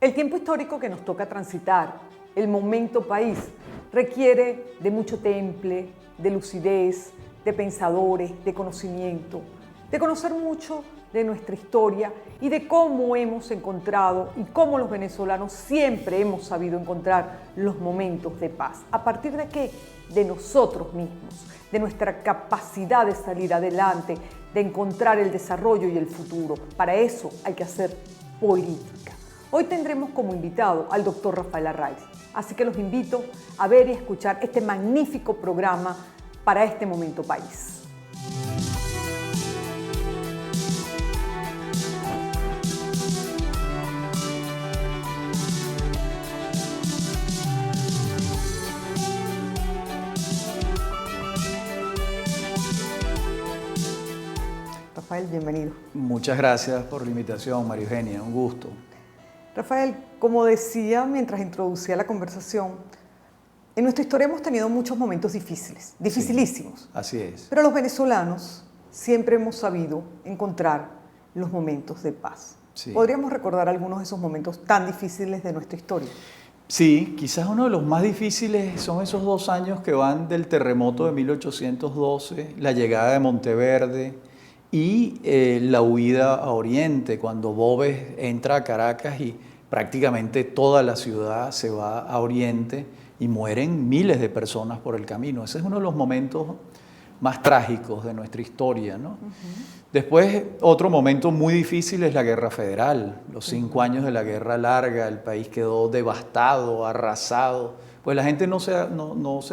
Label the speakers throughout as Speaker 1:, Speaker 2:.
Speaker 1: El tiempo histórico que nos toca transitar, el momento país, requiere de mucho temple, de lucidez, de pensadores, de conocimiento, de conocer mucho de nuestra historia y de cómo hemos encontrado y cómo los venezolanos siempre hemos sabido encontrar los momentos de paz. ¿A partir de qué? De nosotros mismos, de nuestra capacidad de salir adelante, de encontrar el desarrollo y el futuro. Para eso hay que hacer política. Hoy tendremos como invitado al doctor Rafael Arraiz, así que los invito a ver y escuchar este magnífico programa para este momento país. Rafael, bienvenido.
Speaker 2: Muchas gracias por la invitación, María Eugenia, un gusto.
Speaker 1: Rafael, como decía mientras introducía la conversación, en nuestra historia hemos tenido muchos momentos difíciles, dificilísimos.
Speaker 2: Sí, así es.
Speaker 1: Pero los venezolanos siempre hemos sabido encontrar los momentos de paz. Sí. ¿Podríamos recordar algunos de esos momentos tan difíciles de nuestra historia?
Speaker 2: Sí, quizás uno de los más difíciles son esos 2 años que van del terremoto de 1812, la llegada de Monteverde y la huida a Oriente, cuando Boves entra a Caracas y prácticamente toda la ciudad se va a Oriente y mueren miles de personas por el camino. Ese es uno de los momentos más trágicos de nuestra historia, ¿no? Después, otro momento muy difícil es la Guerra Federal, los 5 años de la Guerra Larga, el país quedó devastado, arrasado. Pues la gente no se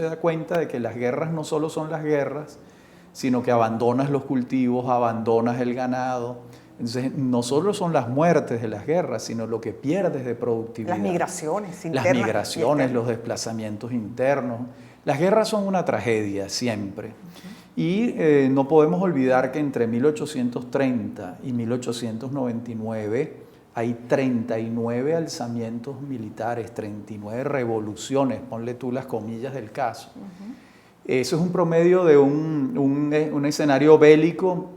Speaker 2: da cuenta de que las guerras no solo son las guerras, sino que abandonas los cultivos, abandonas el ganado. Entonces, no solo son las muertes de las guerras, sino lo que pierdes de productividad.
Speaker 1: Las migraciones internas.
Speaker 2: Las migraciones, los desplazamientos internos. Las guerras son una tragedia siempre. Y no podemos olvidar que entre 1830 y 1899 hay 39 alzamientos militares, 39 revoluciones, ponle tú las comillas del caso. Eso es un promedio de un escenario bélico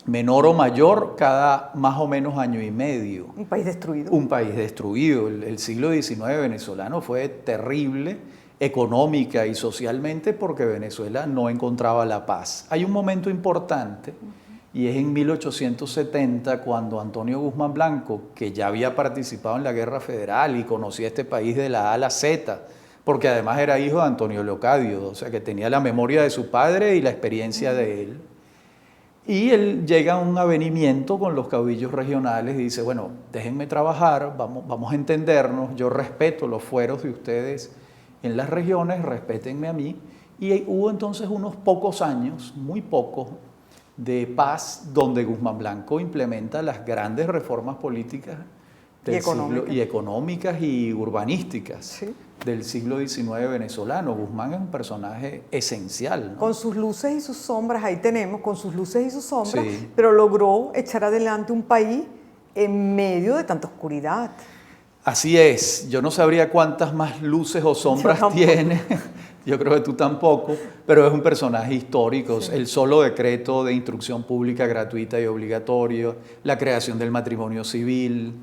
Speaker 2: menor o mayor cada más o menos año y medio.
Speaker 1: Un país destruido.
Speaker 2: Un país destruido. El siglo XIX venezolano fue terrible económica y socialmente porque Venezuela no encontraba la paz. Hay un momento importante y es en 1870 cuando Antonio Guzmán Blanco, que ya había participado en la Guerra Federal y conocía este país de la A a la Z, porque además era hijo de Antonio Leocadio, o sea que tenía la memoria de su padre y la experiencia de él. Y él llega a un avenimiento con los caudillos regionales y dice, bueno, déjenme trabajar, vamos a entendernos, yo respeto los fueros de ustedes en las regiones, respétenme a mí. Y hubo entonces unos pocos años, muy pocos, de paz, donde Guzmán Blanco implementa las grandes reformas políticas y económicas y urbanísticas. ¿Sí? Del siglo XIX venezolano. Guzmán es un personaje esencial, ¿no?
Speaker 1: Con sus luces y sus sombras, ahí tenemos, con sus luces y sus sombras, sí. Pero logró echar adelante un país en medio de tanta oscuridad.
Speaker 2: Así es, yo no sabría cuántas más luces o sombras tiene, yo creo que tú tampoco, pero es un personaje histórico. Sí. El solo decreto de instrucción pública gratuita y obligatoria, la creación del matrimonio civil,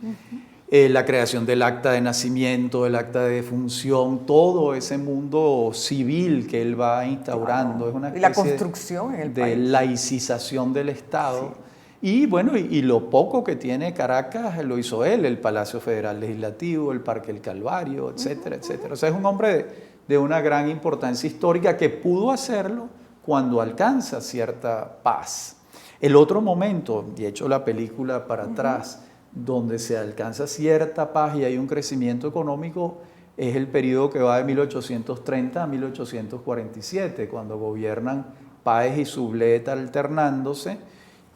Speaker 2: la creación del acta de nacimiento, el acta de defunción, todo ese mundo civil que él va instaurando. Es una especie
Speaker 1: la construcción en el
Speaker 2: de
Speaker 1: país.
Speaker 2: Laicización del Estado. Sí. Y bueno, y lo poco que tiene Caracas lo hizo él, el Palacio Federal Legislativo, el Parque El Calvario, etcétera, etcétera. O sea, es un hombre de una gran importancia histórica que pudo hacerlo cuando alcanza cierta paz. El otro momento, y he hecho la película para atrás, donde se alcanza cierta paz y hay un crecimiento económico, es el periodo que va de 1830 a 1847, cuando gobiernan Páez y Sublet alternándose,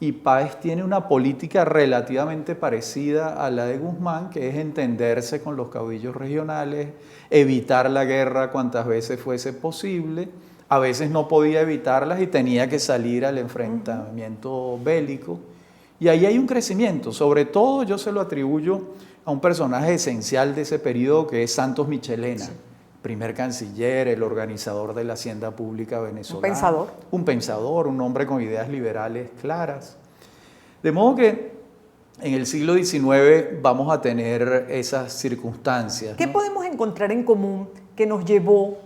Speaker 2: y Páez tiene una política relativamente parecida a la de Guzmán, que es entenderse con los caudillos regionales, evitar la guerra cuantas veces fuese posible. A veces no podía evitarlas y tenía que salir al enfrentamiento bélico. Y ahí hay un crecimiento. Sobre todo yo se lo atribuyo a un personaje esencial de ese periodo que es Santos Michelena. Sí. Primer canciller, el organizador de la hacienda pública venezolana.
Speaker 1: Un pensador.
Speaker 2: Un pensador, un hombre con ideas liberales claras. De modo que en el siglo XIX vamos a tener esas circunstancias,
Speaker 1: ¿Qué
Speaker 2: ¿no?
Speaker 1: podemos encontrar en común que nos llevó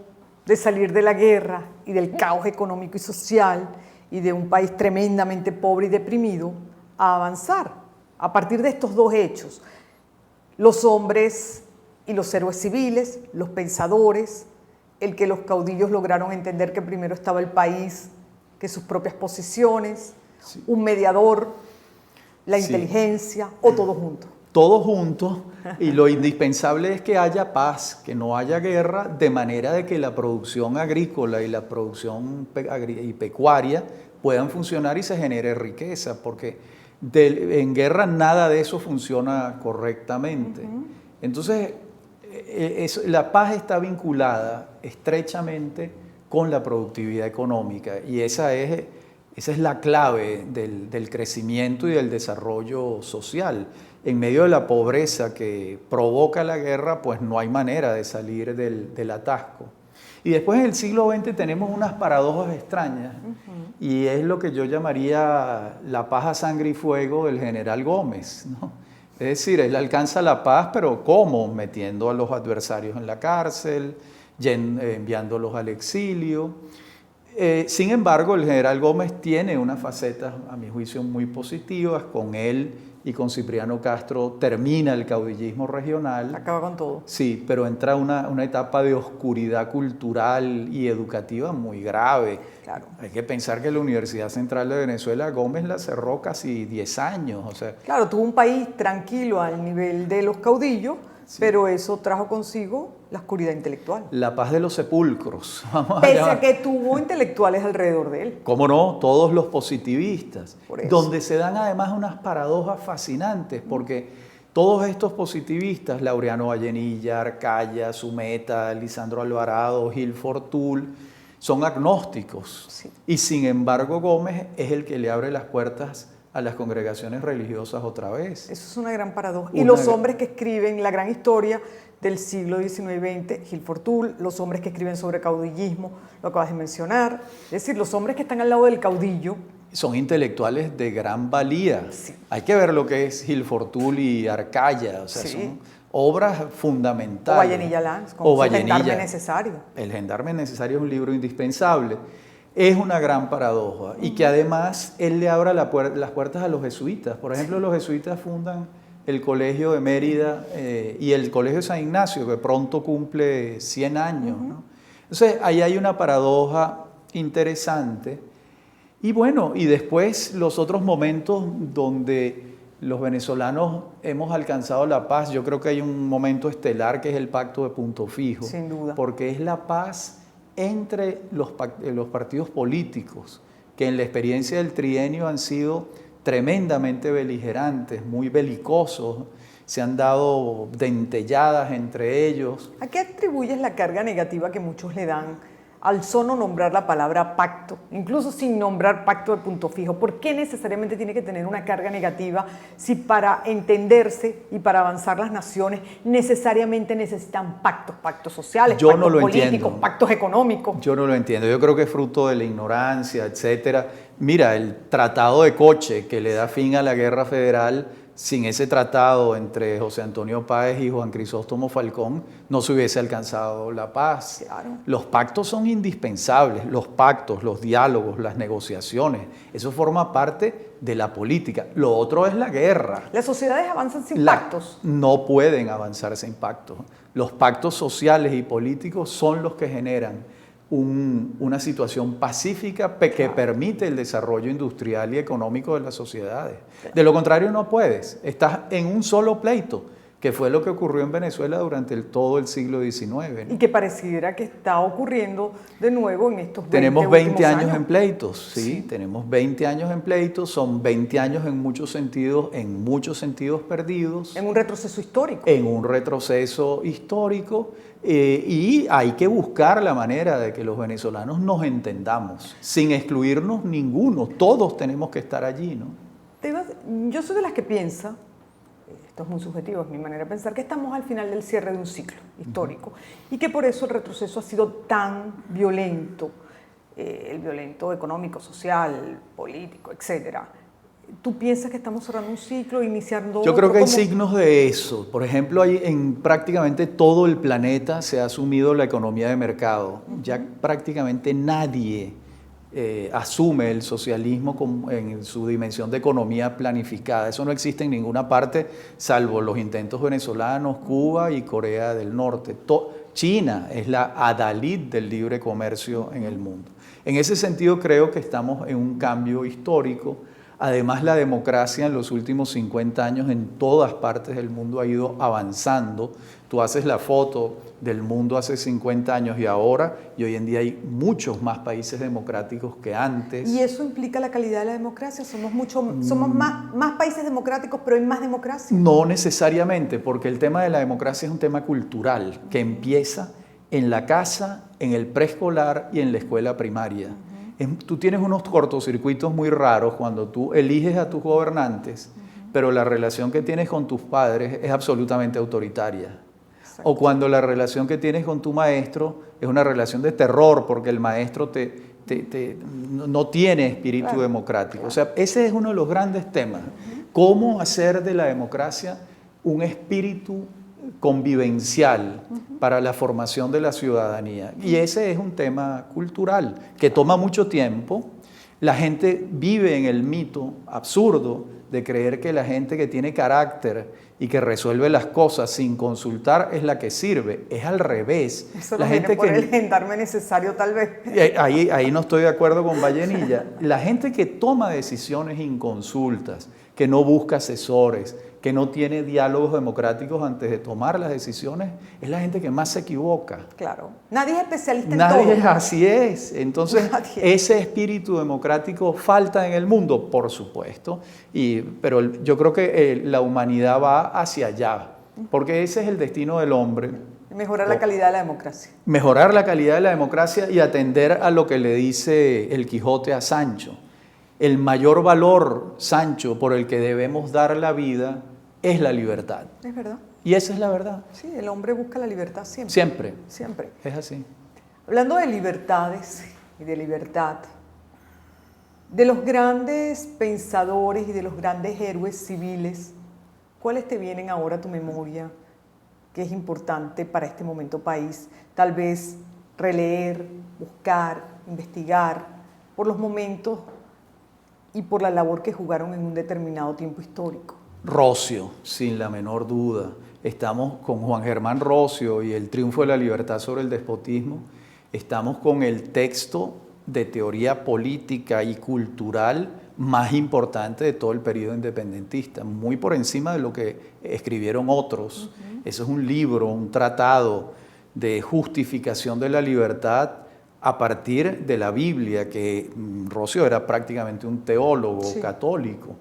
Speaker 1: de salir de la guerra y del caos económico y social y de un país tremendamente pobre y deprimido a avanzar a partir de estos dos hechos? Los hombres y los héroes civiles, los pensadores, el que los caudillos lograron entender que primero estaba el país que sus propias posiciones,
Speaker 2: Sí.
Speaker 1: un mediador, la
Speaker 2: Sí.
Speaker 1: inteligencia o todo junto.
Speaker 2: Todos juntos, y lo indispensable es que haya paz, que no haya guerra, de manera de que la producción agrícola y la producción pecuaria puedan funcionar y se genere riqueza, porque en guerra nada de eso funciona correctamente. Entonces, la paz está vinculada estrechamente con la productividad económica, y esa es la clave del crecimiento y del desarrollo social. En medio de la pobreza que provoca la guerra, pues no hay manera de salir del atasco. Y después en el siglo XX tenemos unas paradojas extrañas, y es lo que yo llamaría la paz a sangre y fuego del general Gómez, ¿no? Es decir, él alcanza la paz, pero ¿cómo? Metiendo a los adversarios en la cárcel, enviándolos al exilio. Sin embargo, el general Gómez tiene unas facetas, a mi juicio, muy positivas. Con él y con Cipriano Castro termina el caudillismo regional.
Speaker 1: Acaba con todo.
Speaker 2: Sí, pero entra una etapa de oscuridad cultural y educativa muy grave.
Speaker 1: Claro.
Speaker 2: Hay que pensar que la Universidad Central de Venezuela, Gómez la cerró casi 10 años. O sea,
Speaker 1: Claro, tuvo un país tranquilo al nivel de los caudillos,
Speaker 2: Sí.
Speaker 1: pero eso trajo consigo la oscuridad intelectual.
Speaker 2: la paz de los sepulcros. Vamos a
Speaker 1: Pese
Speaker 2: llamar.
Speaker 1: a que tuvo intelectuales alrededor de él.
Speaker 2: ¿Cómo no? Todos los positivistas,
Speaker 1: Por eso.
Speaker 2: donde se dan además unas paradojas fascinantes, porque todos estos positivistas, Laureano Vallenilla, Arcaya, Sumeta, Lisandro Alvarado, Gil Fortul, son agnósticos.
Speaker 1: Sí.
Speaker 2: Y sin embargo Gómez es el que le abre las puertas a las congregaciones religiosas otra vez.
Speaker 1: Eso es una gran paradoja. Y
Speaker 2: Una
Speaker 1: los
Speaker 2: gran-
Speaker 1: hombres que escriben la gran historia del siglo XIX y XX, Gil Fortul, los hombres que escriben sobre caudillismo, lo acabas de mencionar, es decir, los hombres que están al lado del caudillo.
Speaker 2: Son intelectuales de gran valía.
Speaker 1: Sí.
Speaker 2: Hay que ver lo que es Gil Fortul y Arcaya, o sea,
Speaker 1: Sí.
Speaker 2: son obras fundamentales.
Speaker 1: O Vallenilla Lanz, con
Speaker 2: O
Speaker 1: su
Speaker 2: Vallenilla.
Speaker 1: gendarme necesario.
Speaker 2: El gendarme necesario es un libro indispensable. Es una gran paradoja, y que además él le abra las puertas a los jesuitas. Por ejemplo, los jesuitas fundan el Colegio de Mérida y el Colegio de San Ignacio, que pronto cumple 100 años, ¿no? Entonces, ahí hay una paradoja interesante. Y bueno, y después los otros momentos donde los venezolanos hemos alcanzado la paz, yo creo que hay un momento estelar que es el Pacto de Punto Fijo.
Speaker 1: Sin duda.
Speaker 2: Porque es la paz entre los partidos políticos, que en la experiencia del trienio han sido tremendamente beligerantes, muy belicosos, se han dado dentelladas entre ellos.
Speaker 1: ¿A qué atribuyes la carga negativa que muchos le dan al solo nombrar la palabra pacto, incluso sin nombrar pacto de punto fijo? ¿Por qué necesariamente tiene que tener una carga negativa si para entenderse y para avanzar las naciones necesariamente necesitan pactos sociales,
Speaker 2: Yo
Speaker 1: pactos
Speaker 2: no lo
Speaker 1: políticos,
Speaker 2: entiendo.
Speaker 1: pactos económicos?
Speaker 2: Yo no lo entiendo, yo creo que es fruto de la ignorancia, etcétera. Mira, el Tratado de Coche, que le da fin a la Guerra Federal, sin ese tratado entre José Antonio Páez y Juan Crisóstomo Falcón, no se hubiese alcanzado la paz.
Speaker 1: Claro.
Speaker 2: Los pactos son indispensables, los pactos, los diálogos, las negociaciones, eso forma parte de la política. Lo otro es la guerra.
Speaker 1: Las sociedades avanzan sin pactos.
Speaker 2: No pueden avanzar sin pactos. Los pactos sociales y políticos son los que generan una situación pacífica que permite el desarrollo industrial y económico de las sociedades. De lo contrario no puedes. Estás en un solo pleito, que fue lo que ocurrió en Venezuela durante todo el siglo XIX, ¿no?
Speaker 1: Y que pareciera que está ocurriendo de nuevo en estos 20
Speaker 2: Tenemos 20
Speaker 1: últimos
Speaker 2: años en pleitos, ¿sí? Tenemos 20 años en pleitos, son 20 años en muchos sentidos perdidos.
Speaker 1: En un retroceso histórico.
Speaker 2: En un retroceso histórico, y hay que buscar la manera de que los venezolanos nos entendamos, sin excluirnos ninguno, todos tenemos que estar allí, ¿no?
Speaker 1: Yo soy de las que piensa, esto es muy subjetivo, es mi manera de pensar, que estamos al final del cierre de un ciclo histórico y que por eso el retroceso ha sido tan violento, el violento económico, social, político, etcétera. ¿Tú piensas que estamos cerrando un ciclo, iniciando
Speaker 2: Yo
Speaker 1: otro?
Speaker 2: creo que hay
Speaker 1: ¿Cómo?
Speaker 2: signos de eso. Por ejemplo, en prácticamente todo el planeta se ha asumido la economía de mercado. Ya prácticamente nadie asume el socialismo en su dimensión de economía planificada. Eso no existe en ninguna parte, salvo los intentos venezolanos, Cuba y Corea del Norte. China es la adalid del libre comercio en el mundo. En ese sentido, creo que estamos en un cambio histórico. Además, la democracia en los últimos 50 años en todas partes del mundo ha ido avanzando. Tú haces la foto del mundo hace 50 años y ahora, y hoy en día hay muchos más países democráticos que antes.
Speaker 1: ¿Y eso implica la calidad de la democracia? ¿Somos más países democráticos, pero hay más democracia?
Speaker 2: No necesariamente, porque el tema de la democracia es un tema cultural que empieza en la casa, en el preescolar y en la escuela primaria. Tú tienes unos cortocircuitos muy raros cuando tú eliges a tus gobernantes, pero la relación que tienes con tus padres es absolutamente autoritaria. Exacto. O cuando la relación que tienes con tu maestro es una relación de terror, porque el maestro no tiene espíritu democrático. O sea, ese es uno de los grandes temas. ¿Cómo hacer de la democracia un espíritu convivencial para la formación de la ciudadanía? Y ese es un tema cultural que toma mucho tiempo. La gente vive en el mito absurdo de creer que la gente que tiene carácter y que resuelve las cosas sin consultar es la que sirve. Es al revés.
Speaker 1: Eso la gente por el gendarme necesario, tal vez.
Speaker 2: Ahí no estoy de acuerdo con Vallenilla. La gente que toma decisiones inconsultas, que no busca asesores, que no tiene diálogos democráticos antes de tomar las decisiones, es la gente que más se equivoca.
Speaker 1: Claro. Nadie es especialista en todo.
Speaker 2: Así es. Entonces, ese espíritu democrático falta en el mundo, por supuesto, pero yo creo que la humanidad va hacia allá, porque ese es el destino del hombre.
Speaker 1: Mejorar la calidad de la democracia.
Speaker 2: Mejorar la calidad de la democracia y atender a lo que le dice el Quijote a Sancho. El mayor valor, Sancho, por el que debemos dar la vida es la libertad.
Speaker 1: Es verdad.
Speaker 2: Y esa es la verdad.
Speaker 1: Sí, el hombre busca la libertad siempre.
Speaker 2: Siempre.
Speaker 1: Siempre.
Speaker 2: Es así.
Speaker 1: Hablando de libertades y de libertad, de los grandes pensadores y de los grandes héroes civiles, ¿cuáles te vienen ahora a tu memoria que es importante para este momento país? Tal vez releer, buscar, investigar por los momentos y por la labor que jugaron en un determinado tiempo histórico.
Speaker 2: Rocio, sin la menor duda. Estamos con Juan Germán Rocio y el triunfo de la libertad sobre el despotismo. Estamos con el texto de teoría política y cultural más importante de todo el periodo independentista, muy por encima de lo que escribieron otros. Eso es un libro, un tratado de justificación de la libertad a partir de la Biblia, que Rocio era prácticamente un teólogo católico.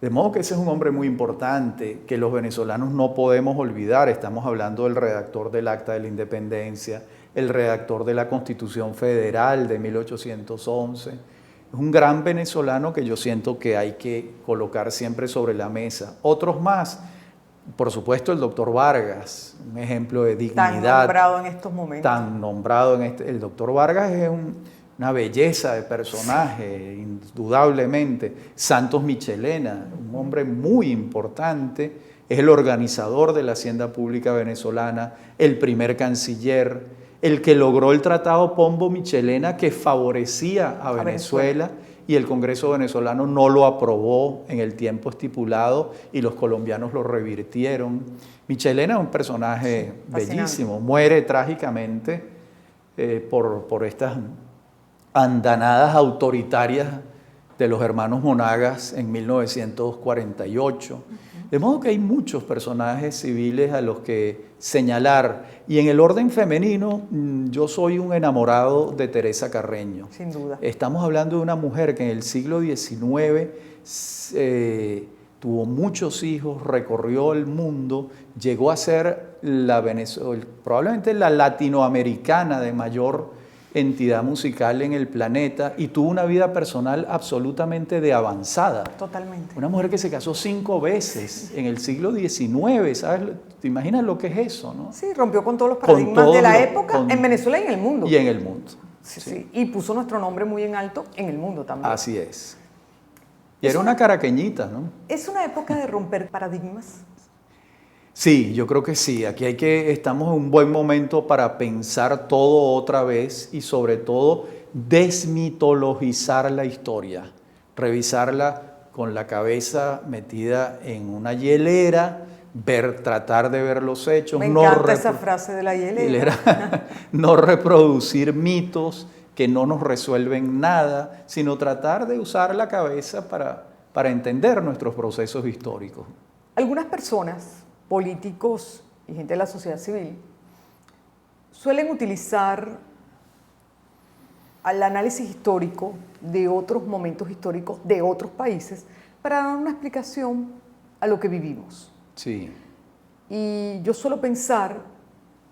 Speaker 2: De modo que ese es un hombre muy importante, que los venezolanos no podemos olvidar. Estamos hablando del redactor del Acta de la Independencia, el redactor de la Constitución Federal de 1811. Es un gran venezolano que yo siento que hay que colocar siempre sobre la mesa. Otros más, por supuesto el doctor Vargas, un ejemplo de dignidad.
Speaker 1: Tan nombrado en estos momentos.
Speaker 2: Tan nombrado el doctor Vargas es una belleza de personaje, indudablemente. Santos Michelena, un hombre muy importante, es el organizador de la Hacienda Pública Venezolana, el primer canciller, el que logró el Tratado Pombo-Michelena que favorecía a Venezuela y el Congreso venezolano no lo aprobó en el tiempo estipulado y los colombianos lo revirtieron. Michelena es un personaje bellísimo, muere trágicamente por estas andanadas autoritarias de los hermanos Monagas en 1948. De modo que hay muchos personajes civiles a los que señalar. Y en el orden femenino, yo soy un enamorado de Teresa Carreño.
Speaker 1: Sin duda.
Speaker 2: Estamos hablando de una mujer que en el siglo XIX tuvo muchos hijos, recorrió el mundo, llegó a ser probablemente la latinoamericana de mayor entidad musical en el planeta y tuvo una vida personal absolutamente de avanzada.
Speaker 1: Totalmente.
Speaker 2: Una mujer que se casó 5 veces en el siglo XIX, ¿sabes? ¿Te imaginas lo que es eso, no?
Speaker 1: Sí, rompió con todos los paradigmas de la época en Venezuela y en el mundo.
Speaker 2: Y en el mundo.
Speaker 1: Sí. Y puso nuestro nombre muy en alto en el mundo también.
Speaker 2: Así es. Y era una caraqueñita, ¿no?
Speaker 1: ¿Es una época de romper paradigmas?
Speaker 2: Sí, yo creo que sí. Aquí estamos en un buen momento para pensar todo otra vez y sobre todo desmitologizar la historia, revisarla con la cabeza metida en una hielera, tratar de ver los hechos.
Speaker 1: Me encanta esa frase de la hielera.
Speaker 2: No reproducir mitos que no nos resuelven nada, sino tratar de usar la cabeza para entender nuestros procesos históricos.
Speaker 1: Algunas personas, políticos y gente de la sociedad civil, suelen utilizar al análisis histórico de otros momentos históricos de otros países para dar una explicación a lo que vivimos.
Speaker 2: Sí.
Speaker 1: Y yo suelo pensar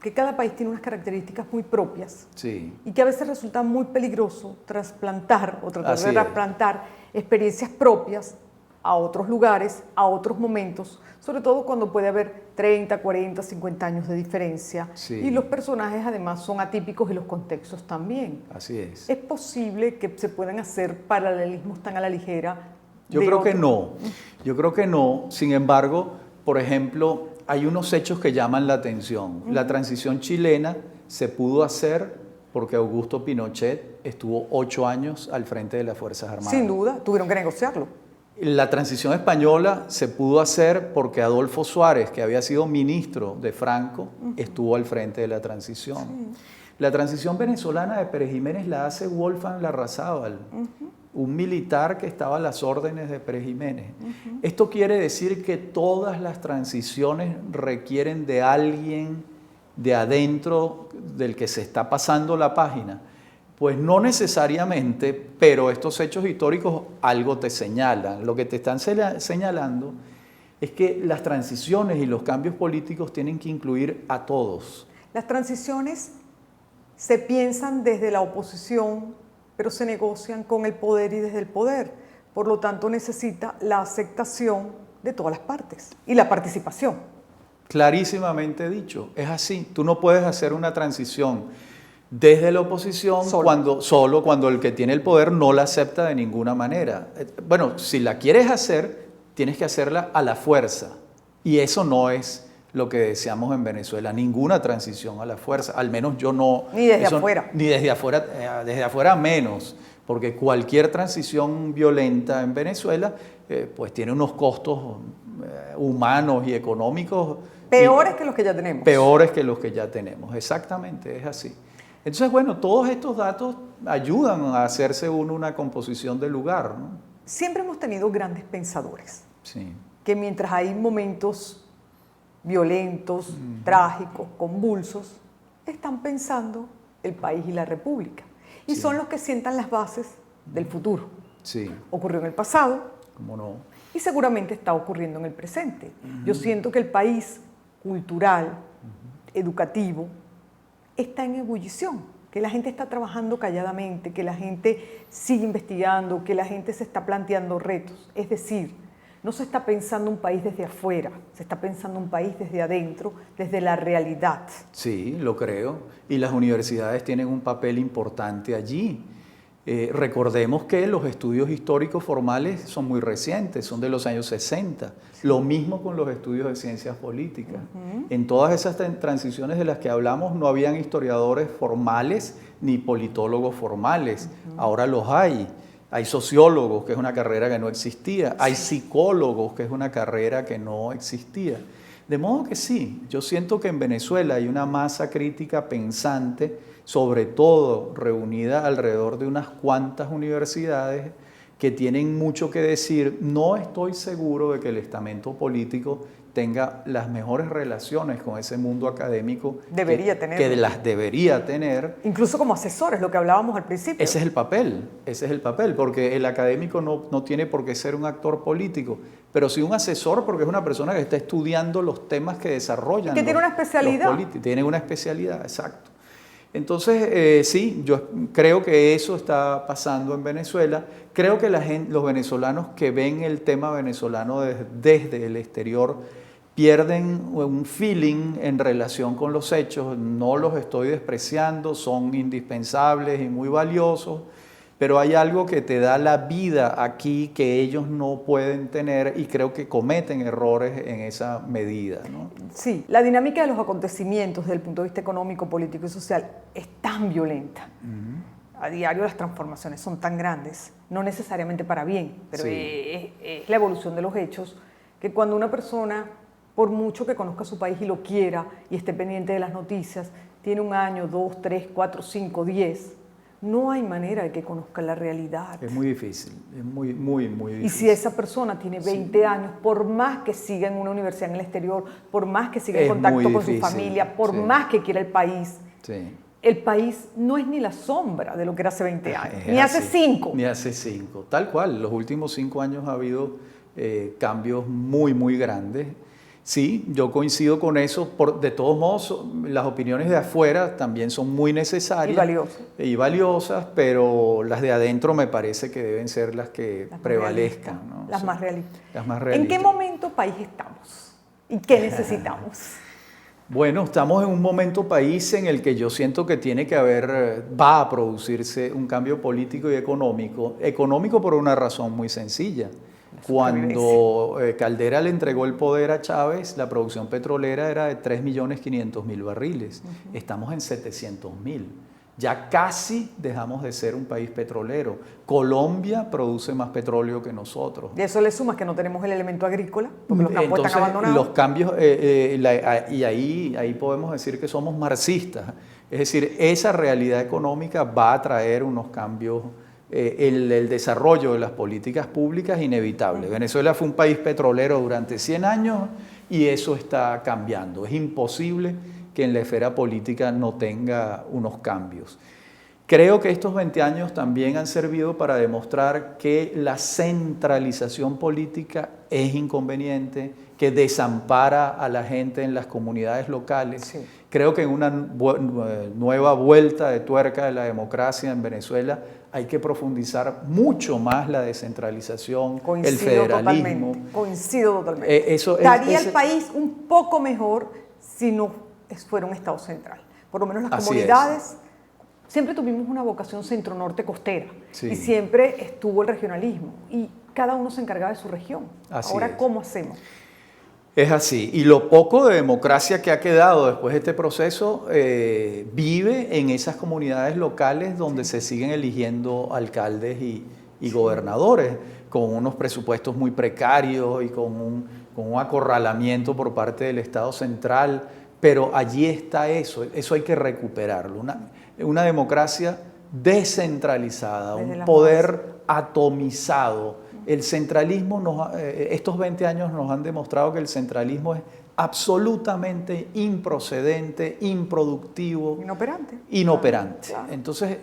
Speaker 1: que cada país tiene unas características muy propias,
Speaker 2: Sí.
Speaker 1: y que a veces resulta muy peligroso trasplantar o tratar
Speaker 2: Así
Speaker 1: de
Speaker 2: es.
Speaker 1: trasplantar experiencias propias a otros lugares, a otros momentos, sobre todo cuando puede haber 30, 40, 50 años de diferencia.
Speaker 2: Sí.
Speaker 1: Y los personajes además son atípicos y los contextos también.
Speaker 2: Así es.
Speaker 1: ¿Es posible que se puedan hacer paralelismos tan a la ligera?
Speaker 2: Yo creo que no. Yo creo que no. Sin embargo, por ejemplo, hay unos hechos que llaman la atención. La transición chilena se pudo hacer porque Augusto Pinochet estuvo 8 años al frente de las Fuerzas Armadas.
Speaker 1: Sin duda, tuvieron que negociarlo.
Speaker 2: La transición española se pudo hacer porque Adolfo Suárez, que había sido ministro de Franco, estuvo al frente de la transición. Sí. La transición venezolana de Pérez Jiménez la hace Wolfgang Larrazábal, un militar que estaba a las órdenes de Pérez Jiménez. Esto quiere decir que todas las transiciones requieren de alguien de adentro del que se está pasando la página. Pues no necesariamente, pero estos hechos históricos algo te señalan. Lo que te están señalando es que las transiciones y los cambios políticos tienen que incluir a todos.
Speaker 1: Las transiciones se piensan desde la oposición, pero se negocian con el poder y desde el poder. Por lo tanto, necesita la aceptación de todas las partes y la participación.
Speaker 2: Clarísimamente dicho, es así. Tú no puedes hacer una transición desde la oposición solo cuando el que tiene el poder no la acepta de ninguna manera. Bueno, si la quieres hacer, tienes que hacerla a la fuerza. Y eso no es lo que deseamos en Venezuela, ninguna transición a la fuerza. Al menos yo no...
Speaker 1: Ni desde afuera.
Speaker 2: Ni desde afuera menos. Porque cualquier transición violenta en Venezuela pues tiene unos costos humanos y económicos...
Speaker 1: Peores que los que ya tenemos.
Speaker 2: Peores que los que ya tenemos, exactamente, es así. Entonces, bueno, todos estos datos ayudan a hacerse uno una composición del lugar, ¿no?
Speaker 1: Siempre hemos tenido grandes pensadores,
Speaker 2: sí,
Speaker 1: que mientras hay momentos violentos, trágicos, convulsos, están pensando el país y la república. Y son los que sientan las bases del futuro.
Speaker 2: Sí.
Speaker 1: Ocurrió en el pasado.
Speaker 2: ¿Cómo no?
Speaker 1: Y seguramente está ocurriendo en el presente. Yo siento que el país cultural, educativo, está en ebullición, que la gente está trabajando calladamente, que la gente sigue investigando, que la gente se está planteando retos. Es decir, no se está pensando un país desde afuera, se está pensando un país desde adentro, desde la realidad.
Speaker 2: Sí, lo creo. Y las universidades tienen un papel importante allí. Recordemos que los estudios históricos formales son muy recientes, son de los años 60. Lo mismo con los estudios de ciencias políticas. En todas esas transiciones de las que hablamos no habían historiadores formales ni politólogos formales. Ahora los hay. Hay sociólogos, que es una carrera que no existía. Hay psicólogos, que es una carrera que no existía. De modo que sí, yo siento que en Venezuela hay una masa crítica pensante, sobre todo reunida alrededor de unas cuantas universidades que tienen mucho que decir. No estoy seguro de que el estamento político tenga las mejores relaciones con ese mundo académico que las debería tener.
Speaker 1: Incluso como asesores, lo que hablábamos al principio.
Speaker 2: Ese es el papel, porque el académico no tiene por qué ser un actor político, pero sí un asesor, porque es una persona que está estudiando los temas que desarrollan.
Speaker 1: Que tiene una especialidad.
Speaker 2: Tiene una especialidad, exacto. Entonces, sí, yo creo que eso está pasando en Venezuela. Creo que los venezolanos que ven el tema venezolano desde el exterior pierden un feeling en relación con los hechos. No los estoy despreciando, son indispensables y muy valiosos, pero hay algo que te da la vida aquí que ellos no pueden tener y creo que cometen errores en esa medida, ¿no?
Speaker 1: Sí, la dinámica de los acontecimientos desde el punto de vista económico, político y social es tan violenta. A diario las transformaciones son tan grandes, no necesariamente para bien, pero
Speaker 2: Sí.
Speaker 1: es la evolución de los hechos, que cuando una persona, por mucho que conozca su país y lo quiera y esté pendiente de las noticias, tiene 1 año, 2, 3, 4, 5, 10, no hay manera de que conozca la realidad.
Speaker 2: Es muy difícil, es muy difícil.
Speaker 1: Y si esa persona tiene 20 años, por más que siga en una universidad en el exterior, por más que siga en
Speaker 2: Es
Speaker 1: contacto
Speaker 2: muy
Speaker 1: con su
Speaker 2: difícil,
Speaker 1: familia, por
Speaker 2: sí.
Speaker 1: más que quiera el país no es ni la sombra de lo que era hace 20 años, ni hace 5.
Speaker 2: Ni hace 5, tal cual. Los últimos 5 años ha habido cambios muy grandes. Sí, yo coincido con eso. De todos modos, las opiniones de afuera también son muy necesarias y valiosas, pero las de adentro me parece que deben ser las que prevalezcan, ¿no?
Speaker 1: Las más realistas.
Speaker 2: Las más realistas.
Speaker 1: ¿En qué momento país estamos? ¿Y qué necesitamos?
Speaker 2: Bueno, estamos en un momento país en el que yo siento que va a producirse un cambio político y económico. Económico por una razón muy sencilla. Cuando Caldera le entregó el poder a Chávez, la producción petrolera era de 3.500.000 barriles. Estamos en 700.000. Ya casi dejamos de ser un país petrolero. Colombia produce más petróleo que nosotros.
Speaker 1: Y eso le sumas que no tenemos el elemento agrícola, porque los campos están abandonados.
Speaker 2: Los cambios, y ahí podemos decir que somos marxistas. Es decir, esa realidad económica va a traer unos cambios. El desarrollo de las políticas públicas es inevitable. Venezuela fue un país petrolero durante 100 años y eso está cambiando. Es imposible que en la esfera política no tenga unos cambios. Creo que estos 20 años también han servido para demostrar que la centralización política es inconveniente, que desampara a la gente en las comunidades locales.
Speaker 1: Sí.
Speaker 2: Creo que en una nueva vuelta de tuerca de la democracia en Venezuela hay que profundizar mucho más la descentralización, el federalismo.
Speaker 1: Coincido totalmente. Estaría el país un poco mejor si no fuera un Estado central. Por lo menos las comunidades, siempre tuvimos una vocación centro-norte costera y siempre estuvo el regionalismo y cada uno se encargaba de su región. Ahora, ¿cómo hacemos?
Speaker 2: Es así, y lo poco de democracia que ha quedado después de este proceso vive en esas comunidades locales donde se siguen eligiendo alcaldes y gobernadores, con unos presupuestos muy precarios y con un acorralamiento por parte del Estado central, pero allí está eso hay que recuperarlo, una democracia descentralizada, un poder atomizado. El centralismo, estos 20 años nos han demostrado que el centralismo es absolutamente improcedente, improductivo. Inoperante. Claro. Entonces,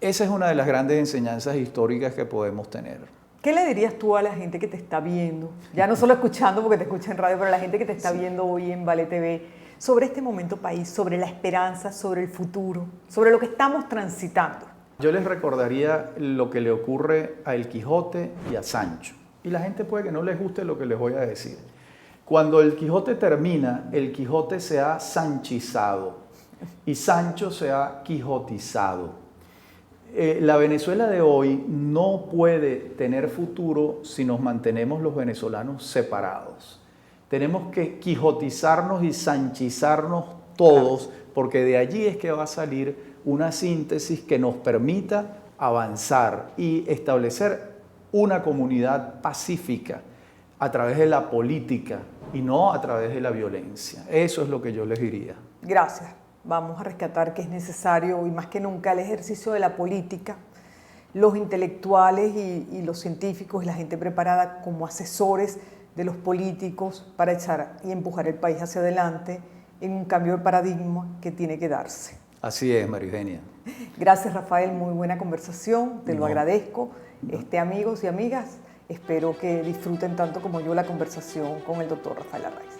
Speaker 2: esa es una de las grandes enseñanzas históricas que podemos tener.
Speaker 1: ¿Qué le dirías tú a la gente que te está viendo? Ya no solo escuchando porque te escucha en radio, pero a la gente que te está viendo hoy en Vale TV, sobre este momento país, sobre la esperanza, sobre el futuro, sobre lo que estamos transitando.
Speaker 2: Yo les recordaría lo que le ocurre a El Quijote y a Sancho. Y la gente puede que no les guste lo que les voy a decir. Cuando El Quijote termina, El Quijote se ha sanchizado y Sancho se ha quijotizado. La Venezuela de hoy no puede tener futuro si nos mantenemos los venezolanos separados. Tenemos que quijotizarnos y sanchizarnos todos, porque de allí es que va a salir una síntesis que nos permita avanzar y establecer una comunidad pacífica a través de la política y no a través de la violencia. Eso es lo que yo les diría.
Speaker 1: Gracias. Vamos a rescatar que es necesario, y más que nunca, el ejercicio de la política, los intelectuales y los científicos y la gente preparada como asesores de los políticos para echar y empujar el país hacia adelante en un cambio de paradigma que tiene que darse.
Speaker 2: Así es, María Eugenia.
Speaker 1: Gracias, Rafael. Muy buena conversación. Te lo agradezco. Amigos y amigas, espero que disfruten tanto como yo la conversación con el doctor Rafael Arraiz.